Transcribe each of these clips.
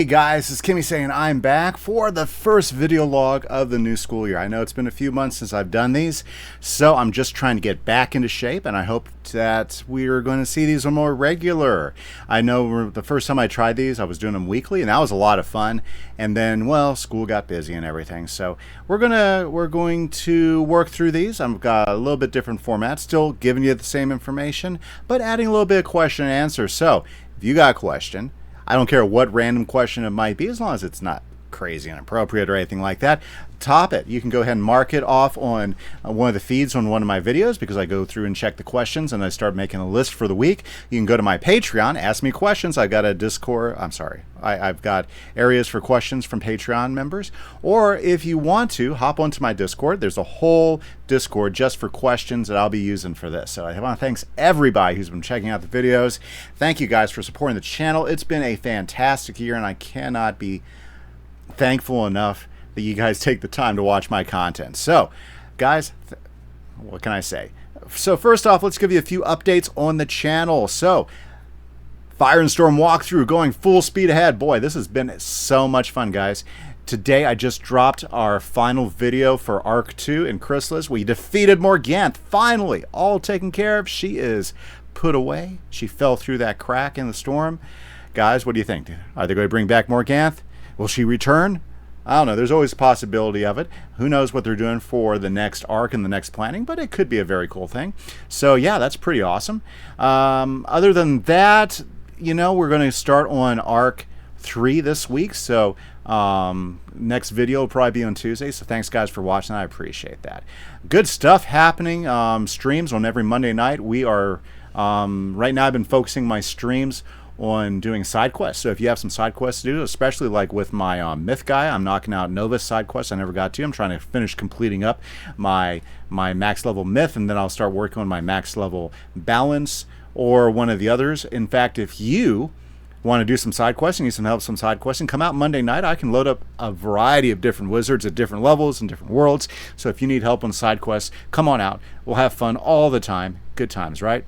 Hey guys, it's Kimise and I'm back for the first video log of the new school year. I know it's been a few months since I've done these, so I'm just trying to get back into shape, and I hope that we're going to see these more regular. I know the first time I tried these, I was doing them weekly, and that was a lot of fun. And then, well, school got busy and everything, so we're going to work through these. I've got a little bit different format, still giving you the same information, but adding a little bit of question and answer. So if you got a question, I don't care what random question it might be, as long as it's not crazy inappropriate or anything like that. Top it. You can go ahead and mark it off on one of the feeds on one of my videos, because I go through and check the questions and I start making a list for the week. You can go to my Patreon, ask me questions. I've got a Discord. I've got areas for questions from Patreon members. Or if you want to, hop onto my Discord. There's a whole Discord just for questions that I'll be using for this. So I want to thank everybody who's been checking out the videos. Thank you guys for supporting the channel. It's been a fantastic year, and I cannot be thankful enough that you guys take the time to watch my content. So guys, what can I say? So first off, let's give you a few updates on the channel. So Fire and Storm walkthrough going full speed ahead. Boy, this has been so much fun, guys. Today I just dropped our final video for Arc 2 in Chrysalis. We defeated Morganth, finally, all taken care of. She is put away. She fell through that crack in the storm. Guys, what do you think? Are they going to bring back Morganth? Will she return? I don't know. There's always a possibility of it. Who knows what they're doing for the next arc and the next planning, but it could be a very cool thing. So yeah, that's pretty awesome. Other than that, you know, we're going to start on Arc 3 this week. So next video will probably be on Tuesday. So thanks guys for watching. I appreciate that. Good stuff happening. Streams on every Monday night. We are, right now I've been focusing my streams on doing side quests. So if you have some side quests to do, especially like with my myth guy, I'm knocking out Nova's side quest I never got to. I'm trying to finish completing up my max level myth, and then I'll start working on my max level balance or one of the others. In fact, if you want to do some side quests and need some help with some side questing, come out Monday night. I can load up a variety of different wizards at different levels and different worlds. So if you need help on side quests, come on out. We'll have fun all the time. Good times, right?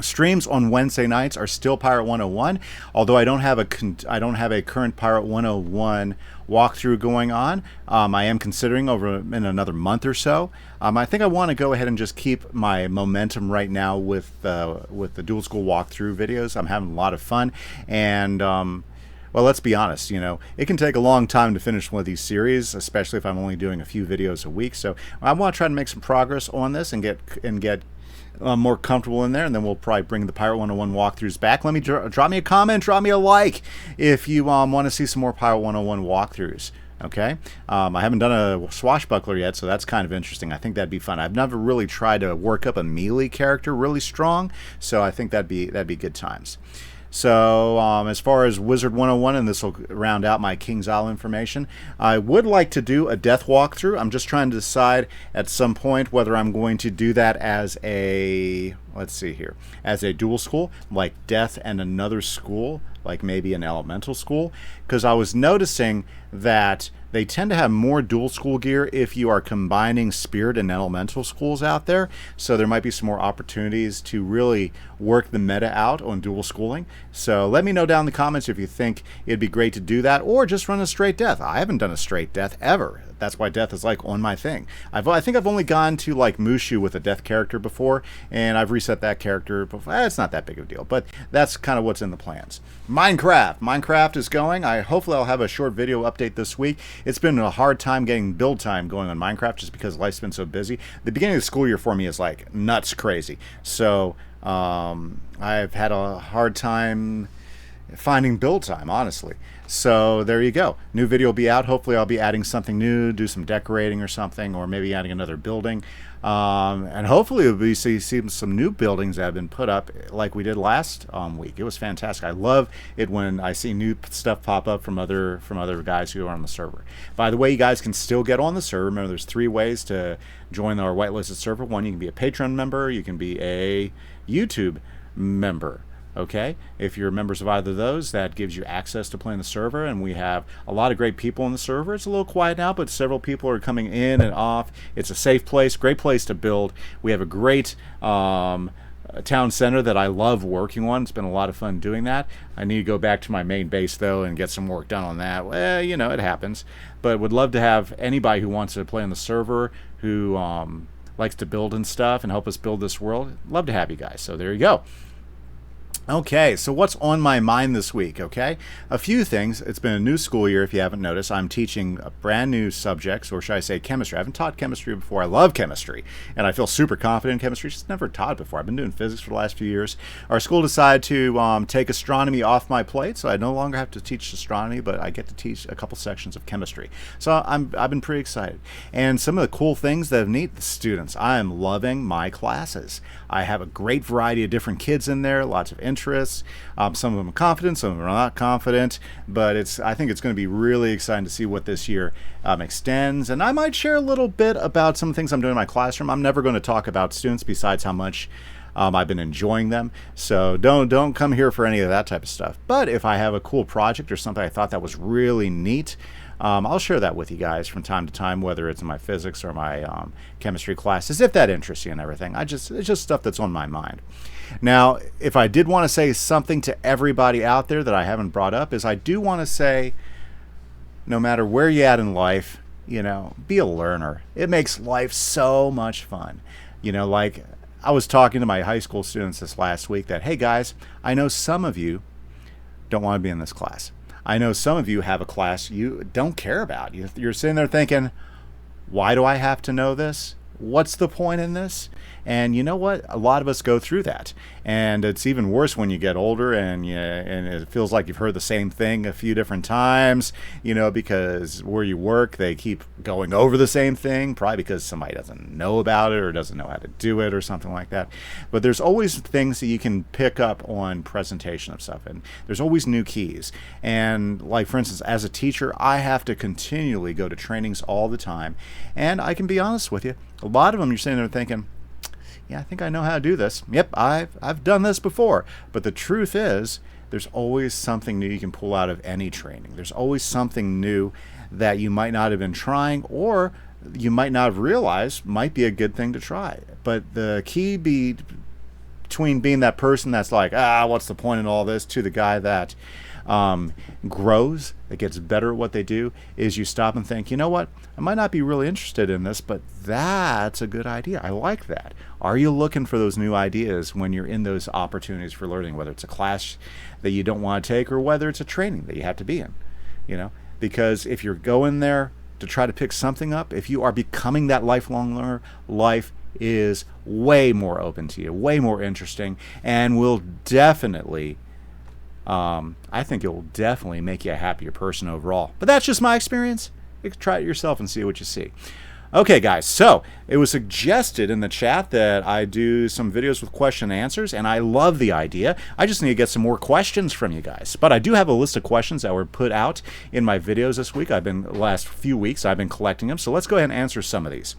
Streams on Wednesday nights are still Pirate 101, although I don't have a current Pirate 101 walkthrough going on. I am considering over in another month or so. I think I want to go ahead and just keep my momentum right now with the dual school walkthrough videos. I'm having a lot of fun, and well, let's be honest, you know, it can take a long time to finish one of these series, especially if I'm only doing a few videos a week. So I want to try to make some progress on this and get more comfortable in there, and then we'll probably bring the Pirate 101 walkthroughs back. Let me drop me a comment, drop me a like if you want to see some more Pirate 101 walkthroughs. Okay, I haven't done a swashbuckler yet, so that's kind of interesting. I think that'd be fun. I've never really tried to work up a melee character really strong, so I think that'd be good times. So as far as Wizard 101, and this will round out my King's Isle information, I would like to do a death walkthrough. I'm just trying to decide at some point whether I'm going to do that as a, let's see here, as a dual school, like death and another school, like maybe an elemental school, because I was noticing that they tend to have more dual school gear if you are combining spirit and elemental schools out there. So there might be some more opportunities to really work the meta out on dual schooling. So let me know down in the comments if you think it'd be great to do that, or just run a straight death. I haven't done a straight death ever. That's why death is like on my thing. I think I've only gone to like Mushu with a death character before, and I've reset that character before. It's not that big of a deal, but that's kind of what's in the plans. Minecraft is going. Hopefully I'll have a short video update this week. It's been a hard time getting build time going on Minecraft just because life's been so busy. The beginning of the school year for me is like nuts crazy. So I've had a hard time finding build time, honestly. So there you go. New video will be out. Hopefully I'll be adding something new, do some decorating or something, or maybe adding another building. And hopefully we'll be seeing some new buildings that have been put up like we did last week. It was fantastic. I love it when I see new stuff pop up from other guys who are on the server. By the way, you guys can still get on the server. Remember, there's 3 ways to join our whitelisted server. One, you can be a Patreon member. You can be a YouTube member. Okay, if you're members of either of those, that gives you access to playing the server, and we have a lot of great people on the server. It's a little quiet now, but several people are coming in and off. It's a safe place, great place to build. We have a great town center that I love working on. It's been a lot of fun doing that. I need to go back to my main base though and get some work done on that. Well, you know, it happens. But would love to have anybody who wants to play on the server, who likes to build and stuff and help us build this world. Love to have you guys. So there you go. Okay, so what's on my mind this week, okay? A few things. It's been a new school year, if you haven't noticed. I'm teaching brand new subjects, or should I say chemistry. I haven't taught chemistry before. I love chemistry, and I feel super confident in chemistry. Just never taught it before. I've been doing physics for the last few years. Our school decided to take astronomy off my plate, so I no longer have to teach astronomy, but I get to teach a couple sections of chemistry. So I've been pretty excited. And some of the cool things that have neat the students. I am loving my classes. I have a great variety of different kids in there, lots of interests. Some of them are confident, some of them are not confident, but I think it's going to be really exciting to see what this year extends. And I might share a little bit about some things I'm doing in my classroom. I'm never going to talk about students besides how much I've been enjoying them. So don't come here for any of that type of stuff. But if I have a cool project or something I thought that was really neat, I'll share that with you guys from time to time, whether it's in my physics or my chemistry classes, if that interests you and everything. It's just stuff that's on my mind. Now, if I did want to say something to everybody out there that I haven't brought up, is I do want to say, no matter where you're at in life, you know, be a learner. It makes life so much fun. You know, like I was talking to my high school students this last week that, hey guys, I know some of you don't want to be in this class. I know some of you have a class you don't care about. You're sitting there thinking, why do I have to know this? What's the point in this? And you know what? A lot of us go through that. And it's even worse when you get older and it feels like you've heard the same thing a few different times, you know, because where you work, they keep going over the same thing, probably because somebody doesn't know about it or doesn't know how to do it or something like that. But there's always things that you can pick up on presentation of stuff, and there's always new keys. And like, for instance, as a teacher, I have to continually go to trainings all the time. And I can be honest with you, a lot of them you're sitting there thinking, yeah, I think I know how to do this. Yep, I've done this before. But the truth is, there's always something new you can pull out of any training. There's always something new that you might not have been trying, or you might not have realized might be a good thing to try. But the key between being that person that's like, what's the point in all this, to the guy that grows, that gets better at what they do, is you stop and think, you know what, I might not be really interested in this, but that's a good idea. I like that. Are you looking for those new ideas when you're in those opportunities for learning, whether it's a class that you don't want to take or whether it's a training that you have to be in? You know, because if you're going there to try to pick something up, if you are becoming that lifelong learner, life is way more open to you, way more interesting, and will definitely I think it will definitely make you a happier person overall. But that's just my experience. You can try it yourself and see what you see. Okay, guys, so it was suggested in the chat that I do some videos with question and answers, and I love the idea. I just need to get some more questions from you guys. But I do have a list of questions that were put out in my videos this week. Last few weeks, I've been collecting them. So let's go ahead and answer some of these.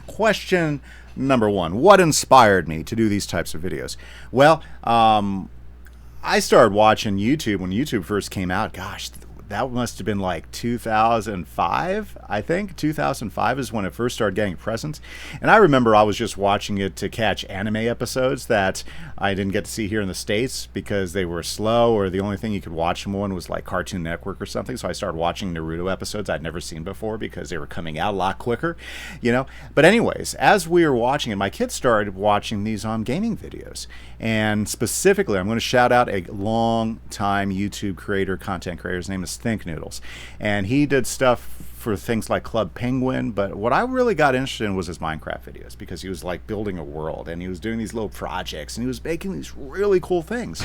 Question number one: what inspired me to do these types of videos? Well, I started watching YouTube when YouTube first came out. Gosh, that must have been like 2005, I think. 2005 is when it first started getting presence. And I remember I was just watching it to catch anime episodes that I didn't get to see here in the States because they were slow, or the only thing you could watch them on was like Cartoon Network or something. So I started watching Naruto episodes I'd never seen before because they were coming out a lot quicker, you know. But anyways, as we were watching it, my kids started watching these gaming videos. And specifically, I'm going to shout out a long-time YouTube creator, content creator. His name is Think Noodles, and he did stuff for things like Club Penguin, but what I really got interested in was his Minecraft videos, because he was like building a world and he was doing these little projects and he was making these really cool things.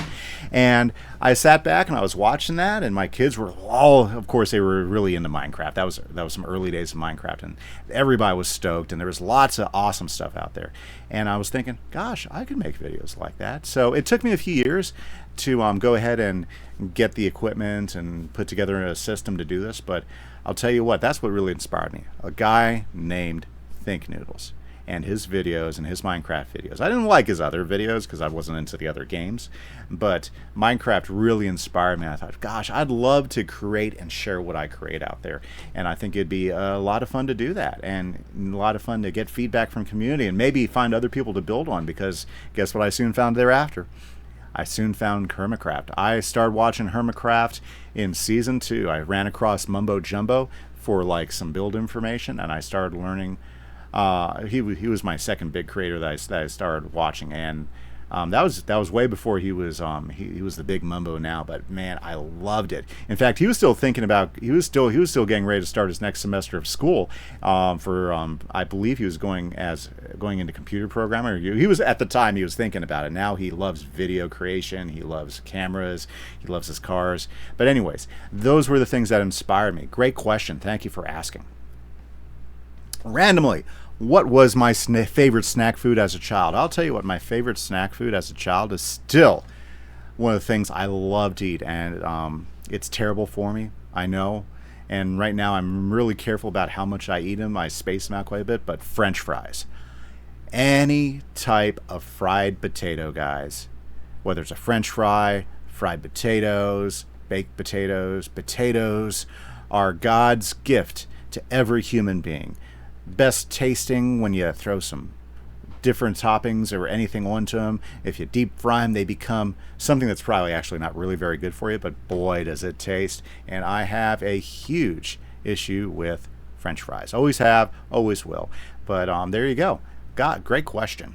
And I sat back and I was watching that, and my kids were all, of course, they were really into Minecraft. That was some early days of Minecraft, and everybody was stoked, and there was lots of awesome stuff out there. And I was thinking, gosh, I could make videos like that. So it took me a few years to go ahead and get the equipment and put together a system to do this, but I'll tell you what, that's what really inspired me. A guy named Think Noodles. and his videos and his Minecraft videos. I didn't like his other videos because I wasn't into the other games, but Minecraft really inspired me. I thought, gosh, I'd love to create and share what I create out there, and I think it'd be a lot of fun to do that, and a lot of fun to get feedback from community and maybe find other people to build on, because guess what I soon found thereafter? I soon found Hermitcraft. I started watching Hermitcraft in season 2. I ran across Mumbo Jumbo for like some build information, and I started learning. He was my second big creator that I started watching, and that was way before he was the big Mumbo now. But man, I loved it. In fact, he was still getting ready to start his next semester of school I believe he was going into computer programming. He was at the time he was thinking about it. Now he loves video creation. He loves cameras. He loves his cars. But anyways, those were the things that inspired me. Great question. Thank you for asking. Randomly, what was my favorite snack food as a child? I'll tell you what, my favorite snack food as a child is still one of the things I love to eat, and it's terrible for me, I know, and right now I'm really careful about how much I eat them. I space them out quite a bit, but French fries. Any type of fried potato, guys, whether it's a French fry, fried potatoes, baked potatoes, potatoes are God's gift to every human being. Best tasting when you throw some different toppings or anything onto them. If you deep fry them, they become something that's probably actually not really very good for you, but boy, does it taste. And I have a huge issue with French fries. Always have, always will. But there you go. Great question.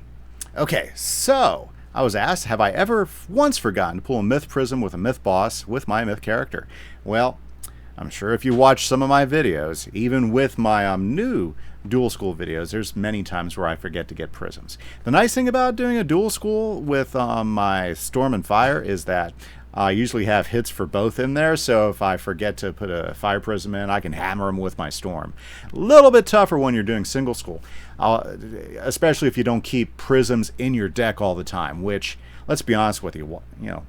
Okay, so I was asked, have I ever once forgotten to pull a myth prism with a myth boss with my myth character? Well, I'm sure if you watch some of my videos, even with my new dual school videos, there's many times where I forget to get prisms. The nice thing about doing a dual school with my Storm and Fire is that I usually have hits for both in there, so if I forget to put a Fire prism in, I can hammer them with my Storm. A little bit tougher when you're doing single school, especially if you don't keep prisms in your deck all the time, which, let's be honest with you,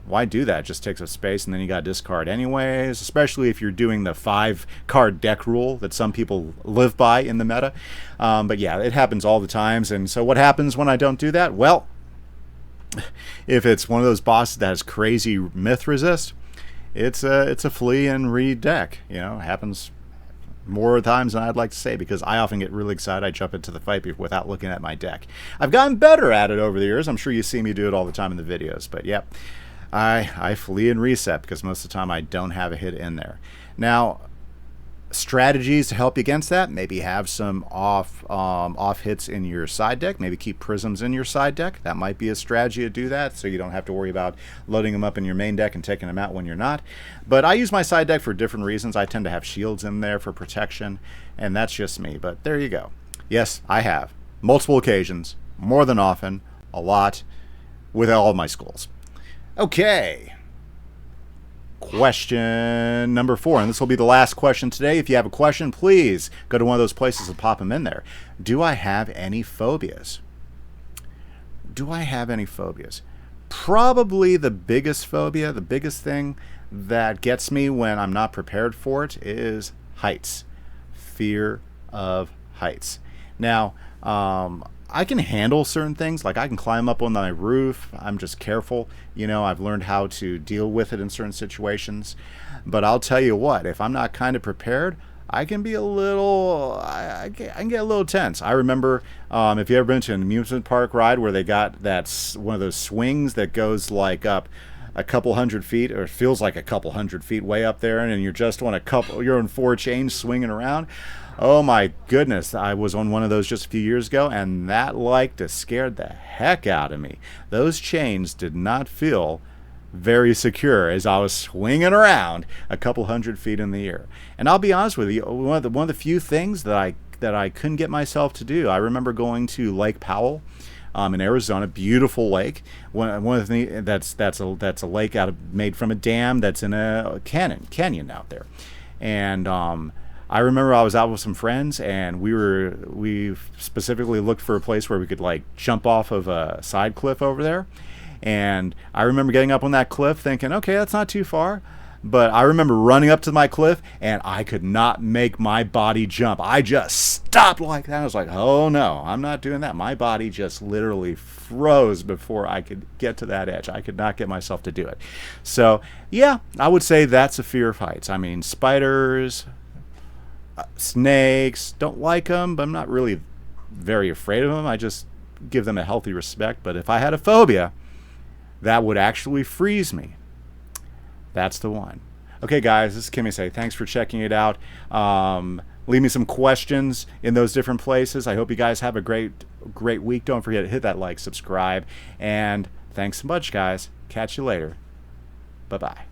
why do that? It just takes up space, and then you got to discard anyways, especially if you're doing the 5-card deck rule that some people live by in the meta. But yeah, it happens all the times, and so what happens when I don't do that? Well, if it's one of those bosses that has crazy myth resist, it's a flee and read deck. It happens more times than I'd like to say, because I often get really excited. I jump into the fight without looking at my deck. I've gotten better at it over the years. I'm sure you see me do it all the time in the videos, but yep, I flee and reset because most of the time I don't have a hit in there. Now, strategies to help you against that: maybe have some off hits in your side deck. Maybe keep prisms in your side deck. That might be a strategy to do that, so you don't have to worry about loading them up in your main deck and taking them out when you're not. But I use my side deck for different reasons. I tend to have shields in there for protection, and that's just me. But there you go. Yes, I have multiple occasions, more than often, a lot, with all of my schools. Okay. Question number 4, and this will be the last question today. If you have a question, please go to one of those places and pop them in there. Do I have any phobias? Do I have any phobias? Probably the biggest phobia, the biggest thing that gets me when I'm not prepared for it is heights. Fear of heights. Now, I can handle certain things, like I can climb up on my roof. I'm just careful. I've learned how to deal with it in certain situations. But I'll tell you what, if I'm not kind of prepared, I can be a little, I can get a little tense. I remember, if you ever been to an amusement park ride where they got one of those swings that goes like up a couple hundred feet, or feels like a couple hundred feet way up there, and you're on 4 chains swinging around. Oh my goodness, I was on one of those just a few years ago, and that scared the heck out of me. Those chains did not feel very secure as I was swinging around a couple hundred feet in the air. And I'll be honest with you, one of the few things that I couldn't get myself to do. I remember going to Lake Powell in Arizona, beautiful lake. One of the that's a lake made from a dam that's in a canyon out there, and I remember I was out with some friends, and we specifically looked for a place where we could like jump off of a side cliff over there. And I remember getting up on that cliff thinking, okay, that's not too far. but I remember running up to my cliff and I could not make my body jump. I just stopped like that. I was like, oh no, I'm not doing that. My body just literally froze before I could get to that edge. I could not get myself to do it. So yeah, I would say that's a fear of heights. I mean, spiders, snakes, don't like them, but I'm not really very afraid of them. I just give them a healthy respect. But if I had a phobia, that would actually freeze me. That's the one. Okay, guys, this is Kimise. Thanks for checking it out. Leave me some questions in those different places. I hope you guys have a great week. Don't forget to hit that like, subscribe, and thanks so much, guys. Catch you later. Bye-bye.